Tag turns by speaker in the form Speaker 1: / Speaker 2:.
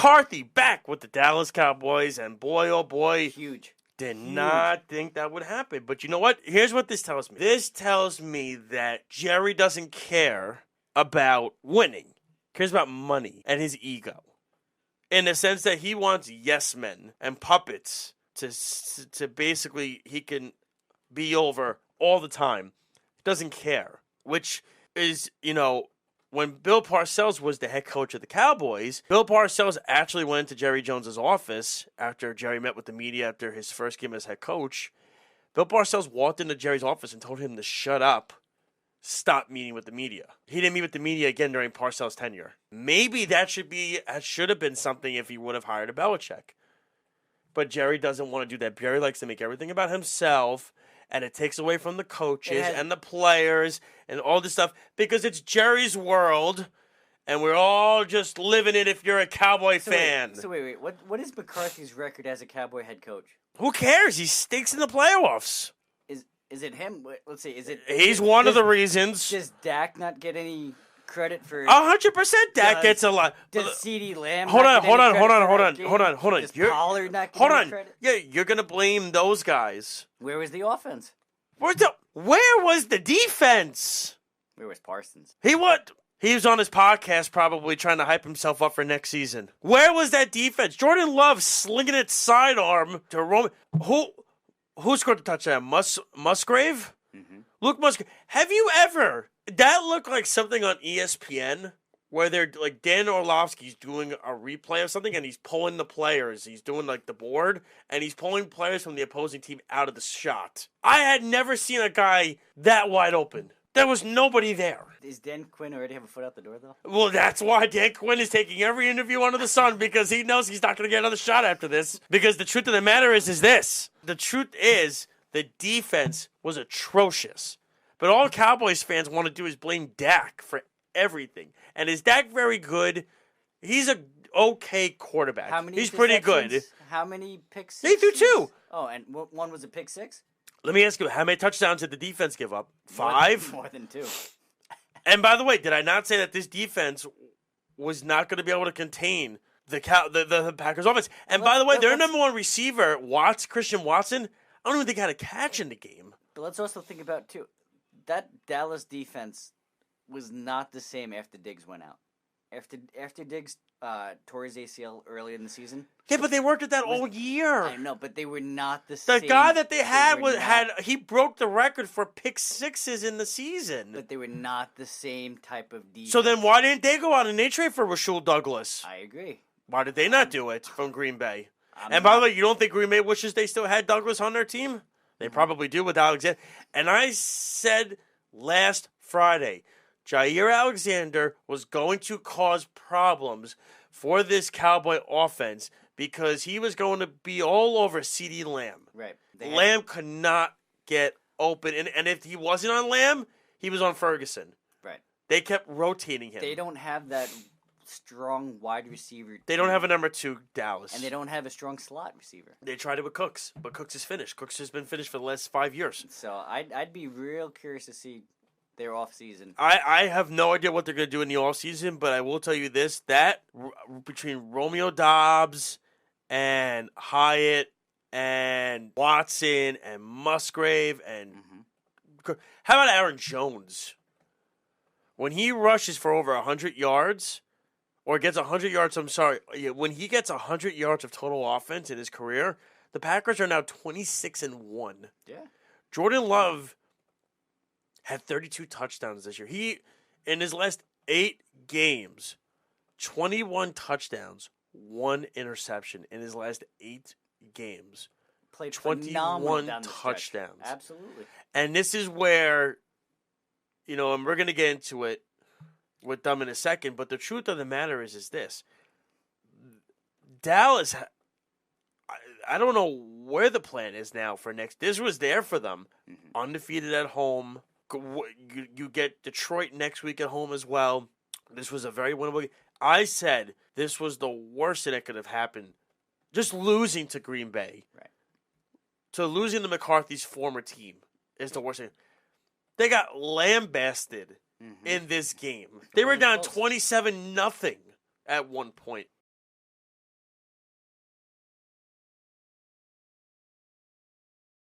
Speaker 1: McCarthy back with the Dallas Cowboys, and boy, oh boy,
Speaker 2: Huge.
Speaker 1: did not think that would happen. But you know what? Here's what this tells me. This tells me that Jerry doesn't care about winning. He cares about money and his ego. In the sense that he wants yes men and puppets to basically he can be over all the time. He doesn't care. Which is, when Bill Parcells was the head coach of the Cowboys, Bill Parcells actually went to Jerry Jones's office after Jerry met with the media after his first game as head coach. Bill Parcells walked into Jerry's office and told him to shut up, stop meeting with the media. He didn't meet with the media again during Parcells' tenure. Maybe that should have been something if he would have hired a Belichick. But Jerry doesn't want to do that. Jerry likes to make everything about himself, and it takes away from the coaches and the players and all this stuff because it's Jerry's world, and we're all just living it if you're a Cowboy fan.
Speaker 2: Wait. What is McCarthy's record as a Cowboy head coach?
Speaker 1: Who cares? He stinks in the playoffs.
Speaker 2: Is it him? Let's see. Is it?
Speaker 1: He's one of the reasons.
Speaker 2: Does Dak not get any credit for?
Speaker 1: 100%. Dak gets a lot.
Speaker 2: Does CeeDee Lamb?
Speaker 1: Hold on.
Speaker 2: Does Pollard not get any credit?
Speaker 1: Yeah, you're gonna blame those guys.
Speaker 2: Where was the offense?
Speaker 1: Where was the defense?
Speaker 2: Where was Parsons?
Speaker 1: He was on his podcast probably trying to hype himself up for next season. Where was that defense? Jordan Love slinging it sidearm to Roman. Who scored the touchdown? Musgrave?
Speaker 2: Mm-hmm.
Speaker 1: Luke Musgrave. Have you ever... That looked like something on ESPN where they're like Dan Orlovsky's doing a replay of something and he's pulling the players. He's doing like the board and he's pulling players from the opposing team out of the shot. I had never seen a guy that wide open. There was nobody there.
Speaker 2: Is Dan Quinn already have a foot out the door, though?
Speaker 1: Well, that's why Dan Quinn is taking every interview under the sun because he knows he's not going to get another shot after this. Because the truth of the matter is this. The truth is the defense was atrocious. But all Cowboys fans want to do is blame Dak for everything. And is Dak very good? He's a okay quarterback. He's pretty good.
Speaker 2: How many picks?
Speaker 1: They threw 2.
Speaker 2: Oh, and one was a pick 6?
Speaker 1: Let me ask you, how many touchdowns did the defense give up? 5?
Speaker 2: More than 2.
Speaker 1: And by the way, did I not say that this defense was not going to be able to contain the Packers offense? And by the way, their number one receiver, Christian Watson, I don't even think had a catch in the game.
Speaker 2: But let's also think about, too, that Dallas defense was not the same after Diggs went out. After Diggs tore his ACL early in the season.
Speaker 1: Yeah, but they worked at that all year.
Speaker 2: I know, but they were not the same.
Speaker 1: The guy that they had he broke the record for pick 6s in the season.
Speaker 2: But they were not the same type of defense.
Speaker 1: So then why didn't they go out and they trade for Rasul Douglas?
Speaker 2: I agree.
Speaker 1: Why did they not do it from Green Bay? And by the way, you don't think Green Bay wishes they still had Douglas on their team? They probably do with Alexander. And I said last Friday, Jair Alexander was going to cause problems for this Cowboy offense because he was going to be all over CeeDee Lamb.
Speaker 2: Right.
Speaker 1: Lamb could not get open. And if he wasn't on Lamb, he was on Ferguson.
Speaker 2: Right.
Speaker 1: They kept rotating him.
Speaker 2: They don't have that strong wide receiver.
Speaker 1: They don't have a number 2, Dallas.
Speaker 2: And they don't have a strong slot receiver.
Speaker 1: They tried it with Cooks, but Cooks is finished. Cooks has been finished for the last 5 years.
Speaker 2: So I'd be real curious to see their offseason.
Speaker 1: I have no idea what they're going to do in the offseason, but I will tell you this, that between Romeo Doubs and Hyatt and Watson and Musgrave and how about Aaron Jones? When he rushes for over 100 yards or gets 100 yards, when he gets 100 yards of total offense in his career, the Packers are now 26-1.
Speaker 2: Yeah.
Speaker 1: Jordan Love had 32 touchdowns this year. He, in his last 8 games, 21 touchdowns, 1 interception in his last 8 games.
Speaker 2: Played
Speaker 1: 21
Speaker 2: down the
Speaker 1: touchdowns.
Speaker 2: stretch. Absolutely.
Speaker 1: And this is where, and we're going to get into it with them in a second, but the truth of the matter is this. Dallas, I don't know where the plan is now for next. This was there for them. Undefeated at home. You get Detroit next week at home as well. This was a very winnable game. I said this was the worst that could have happened. Just losing to Green Bay.
Speaker 2: Right.
Speaker 1: To losing to McCarthy's former team is the worst thing. They got lambasted in this game. They were down 27-0 at one point.